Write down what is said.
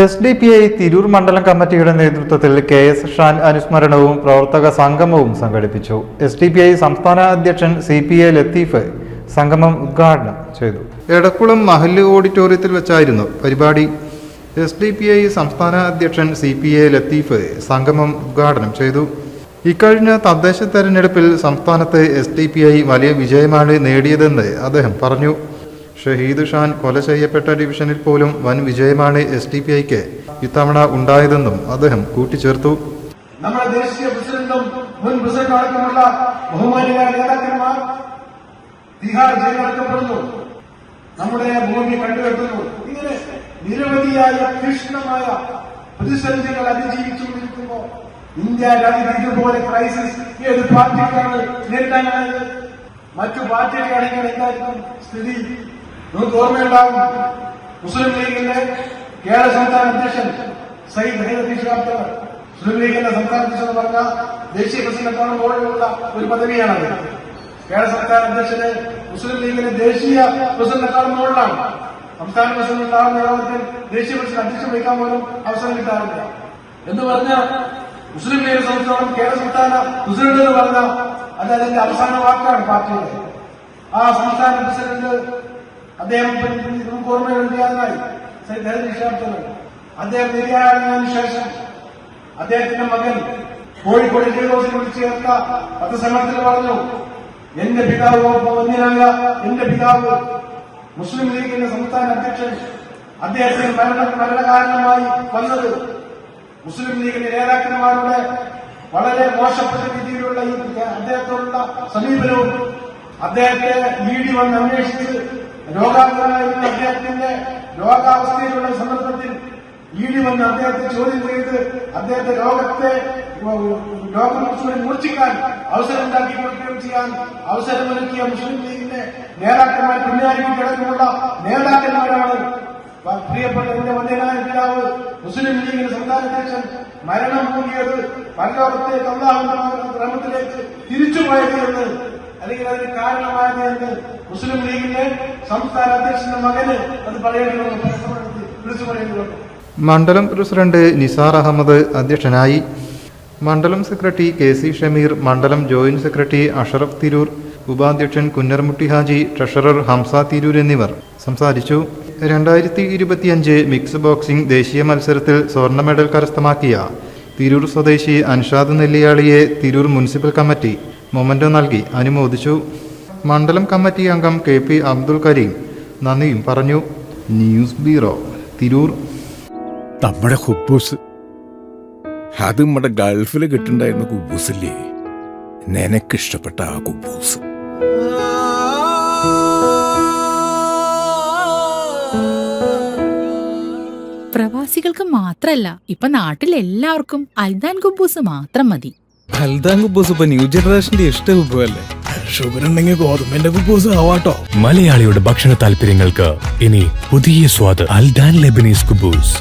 SDPI Tirur മണ്ഡലം കമ്മിറ്റിയുടെ നേതൃത്വത്തിൽ KS ഷാൻ അനുസ്മരണവും പ്രവർത്തക സംഗമവും സംഘടിപ്പിച്ചു. SDPI സംസ്ഥാന അധ്യക്ഷൻ CPA ലത്തീഫ് സംഗമം ഉദ്ഘാടനം ചെയ്തു. എടക്കുളം മഹല്ല് ഓഡിറ്റോറിയത്തിൽ വെച്ചായിരുന്നു പരിപാടി. SDPI സംസ്ഥാന അധ്യക്ഷൻ CPA ലത്തീഫ് സംഗമം ഉദ്ഘാടനം ചെയ്തു. ഇക്കഴിഞ്ഞ തദ്ദേശ തെരഞ്ഞെടുപ്പിൽ സംസ്ഥാനത്ത് SDPI വലിയ വിജയമാണ് നേടിയതെന്ന് അദ്ദേഹം പറഞ്ഞു. ഷഹീദ് ഷാൻ കൊല ചെയ്യപ്പെട്ട ഡിവിഷനിൽ പോലും വൻ വിജയമാണ് SDPIക്ക് ഇത്തവണ ഉണ്ടായതെന്നും അദ്ദേഹം കൂട്ടിച്ചേർത്തു. നമ്മുടെ ദേശീയ പ്രസിഡന്റും മുൻ പ്രസിഡന്റ് അടക്കമുള്ള ബഹുമാന്യരായ നേതാക്കന്മാർ തിഹാർ ജയിലടക്കപ്പെടുന്നു, നമ്മുടെ ഭൂമി കണ്ടുകെട്ടുന്നു. ഇങ്ങനെ നിരവധിയായ തീക്ഷ്ണമായ പ്രതിസന്ധികൾ അതിജീവിച്ചുകൊണ്ടിരിക്കുമ്പോൾ ഇന്ത്യ രാജ്യത്ത് ഇതുപോലെ ക്രൈസിസ് ഏത് പാർട്ടിക്കാണ് നേരിടാനായത്? മറ്റു പാർട്ടികളാണെങ്കിൽ എന്തായിരിക്കും സ്ഥിതി? നമുക്ക് ഓർമ്മയുണ്ടാകും, മുസ്ലിം ലീഗിന്റെ കേരള സംസ്ഥാന അധ്യക്ഷൻ സയ്യിദ് ഹൈദരലി ശിഹാബ് തങ്ങൾ, മുസ്ലിം ലീഗിന്റെ സംസ്ഥാന അധ്യക്ഷൻ എന്ന് പറഞ്ഞ ദേശീയ പ്രസിഡന്റാണ് മുകളിലുള്ള ഒരു പദവിയാണത്. കേരള സംസ്ഥാന അധ്യക്ഷന് മുസ്ലിം ലീഗിന്റെ ദേശീയ പ്രസിഡന്റിനെക്കാളും മുകളിലാണ്. സംസ്ഥാന പ്രസിഡന്റ് ഉണ്ടാകുന്ന യോഗത്തിൽ ദേശീയ പ്രസിഡന്റ് അധ്യക്ഷൻ വഹിക്കാൻ പോലും അവസരം കിട്ടാറില്ല. എന്ന് പറഞ്ഞാൽ മുസ്ലിം ലീഗ് സംസ്ഥാനം കേരള സംസ്ഥാന പ്രസിഡന്റ് എന്ന് പറഞ്ഞാൽ അത് അതിന്റെ അവസാന വാക്കാണ് പാർട്ടിയുടെ. ആ സംസ്ഥാന പ്രസിഡന്റ് അദ്ദേഹം നമുക്ക് ഓർമ്മയുണ്ടായി സയ്യിദ് ഹൈദരലി ശിഹാബ് തങ്ങൾ. അദ്ദേഹം നിര്യാതനായതിനു ശേഷം അദ്ദേഹത്തിന്റെ മകൻ കോഴിക്കോട് ജയിലോസിൽ വിളിച്ചു ചേർത്ത പത്രസമ്മേളനത്തിൽ പറഞ്ഞു, എന്റെ പിതാവ് വന്യനായ എന്റെ പിതാവ് മുസ്ലിം ലീഗിന്റെ സംസ്ഥാന അധ്യക്ഷൻ, അദ്ദേഹത്തിന് മരണകാരണമായി വന്നത് മുസ്ലിം ലീഗിന്റെ നേതാക്കന്മാരുടെ വളരെ മോശപ്പെട്ട രീതിയിലുള്ള ഈ അദ്ദേഹത്തോടുള്ള സമീപനവും, അദ്ദേഹത്തെ ED വന്ന് അന്വേഷിച്ച് രോഗാന്തരായിരുന്ന അദ്ദേഹത്തിന്റെ രോഗാവസ്ഥയിലുള്ള സന്ദർഭത്തിൽ ED വന്ന് അദ്ദേഹത്തെ ചോദ്യം ചെയ്ത് അദ്ദേഹത്തെ രോഗം മൂർച്ഛിക്കാൻ അവസരം ഉണ്ടാക്കി കൊടുക്കുകയും ചെയ്യാൻ അവസരമൊരുക്കിയ മുസ്ലിം ലീഗിന്റെ നേതാക്കന്മാർ പിന്നാരിക്കടക്കമുള്ള നേതാക്കന്മാരാണ്. പ്രിയപ്പെട്ട എന്റെ വന്യനായ പിതാവ് മുസ്ലിം ലീഗിന്റെ സംസ്ഥാന അധ്യക്ഷൻ മരണം മൂടിയത് പരലോകത്തേക്ക് അല്ലാഹുവിന്റെ ക്രമത്തിലേക്ക് തിരിച്ചുപോയത് എന്ന്, അല്ലെങ്കിൽ അതിന് കാരണമായത് എന്ന് മുസ്ലിം ലീഗിന്റെ സംസ്ഥാന അധ്യക്ഷന്റെ മകന് അത് പറയേണ്ടി വന്നു, വിളിച്ചു പറയേണ്ടി വന്നു. മണ്ഡലം പ്രസിഡന്റ് നിസാർ അഹമ്മദ് അധ്യക്ഷനായി. മണ്ഡലം സെക്രട്ടറി KC ഷമീർ, മണ്ഡലം ജോയിന്റ് സെക്രട്ടറി അഷറഫ് തിരൂർ, ഉപാധ്യക്ഷൻ കുന്നർമുട്ടി ഹാജി, ട്രഷറർ ഹംസ തിരൂർ എന്നിവർ സംസാരിച്ചു. 2025 മിക്സ് ബോക്സിംഗ് ദേശീയ മത്സരത്തിൽ സ്വർണ്ണ മെഡൽ കരസ്ഥമാക്കിയ തിരൂർ സ്വദേശി അൻഷാദ് നെല്ലിയാളിയെ തിരൂർ മുനിസിപ്പൽ കമ്മിറ്റി മൊമന്റോ നൽകി അനുമോദിച്ചു. മണ്ഡലം കമ്മിറ്റി അംഗം KP അബ്ദുൽ കരീം നന്ദിയും പറഞ്ഞു. News bureau, Tirur. നമ്മുടെ കുബൂസ്, അത് നമ്മുടെ ഗൾഫിൽ കിട്ടുണ്ടായിരുന്ന കുബൂസില്ലേ, നിനക്കിഷ്ടപ്പെട്ട ആ കുബൂസ്. പ്രവാസികൾക്ക് മാത്രല്ല, ഇപ്പൊ നാട്ടിലെല്ലാവർക്കും അൽദാൻ കുബൂസ് മാത്രം മതി. അൽദാൻ കുബൂസ് ഇപ്പൊ ന്യൂ ജനറേഷന്റെ ഇഷ്ട കുബുവല്ലേ. ഷുഗർ ഉണ്ടെങ്കിൽ ഗോതമ്പിന്റെ കുബൂസ് ആവാട്ടോ. മലയാളിയുടെ ഭക്ഷണ താല്പര്യങ്ങൾക്ക് ഇനി പുതിയ സ്വാദ്. അൽദാൻ ലെബനീസ് കുബൂസ്.